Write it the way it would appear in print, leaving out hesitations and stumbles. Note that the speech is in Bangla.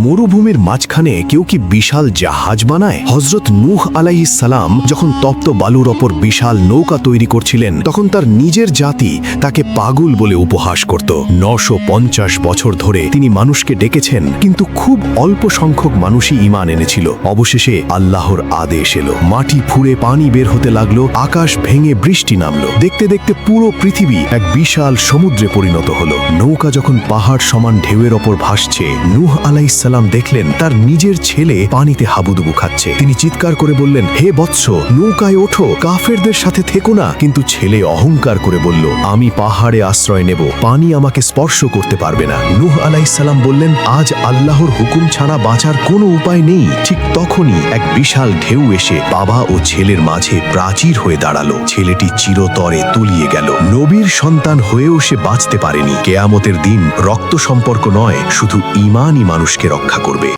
মরুভূমির মাঝখানে কেউ কি বিশাল জাহাজ বানায়? হযরত নূহ আলাইহিস সালাম যখন তপ্ত বালুর ওপর বিশাল নৌকা তৈরি করছিলেন, তখন তার নিজের জাতি তাকে পাগল বলে উপহাস করত। 950 বছর ধরে তিনি মানুষকে ডেকেছেন, কিন্তু খুব অল্প সংখ্যক মানুষই ঈমান এনেছিল। অবশেষে আল্লাহর আদেশ এলো, মাটি ফুঁড়ে পানি বের হতে লাগলো, আকাশ ভেঙে বৃষ্টি নামলো। দেখতে দেখতে পুরো পৃথিবী এক বিশাল সমুদ্রে পরিণত হলো। নৌকা যখন পাহাড় সমান ঢেউয়ের ওপর ভাসছে, নূহ আলাইহিস সালাম দেখলেন তার নিজের ছেলে পানিতে হাবুডুবু খাচ্ছে। তিনি চিৎকার করে বললেন, হে বৎস, নৌকায় ওঠো, কাফেরদের সাথে থেকো না। কিন্তু ছেলে অহংকার করে বলল, আমি পাহাড়ে আশ্রয় নেব, পানি আমাকে স্পর্শ করতে পারবে না। নূহ আলাইহিস সালাম বললেন, আজ আল্লাহর হুকুম ছাড়া বাঁচার কোনো উপায় নেই। ঠিক তখনই এক বিশাল ঢেউ এসে বাবা ও ছেলের মাঝে প্রাচীর হয়ে দাঁড়ালো। ছেলেটি চিরতরে তলিয়ে গেল। নবীর সন্তান হয়েও সে বাঁচতে পারেনি। কেয়ামতের দিন রক্ত সম্পর্ক নয়, শুধু ঈমানই মানুষকে রক্ষা করবে।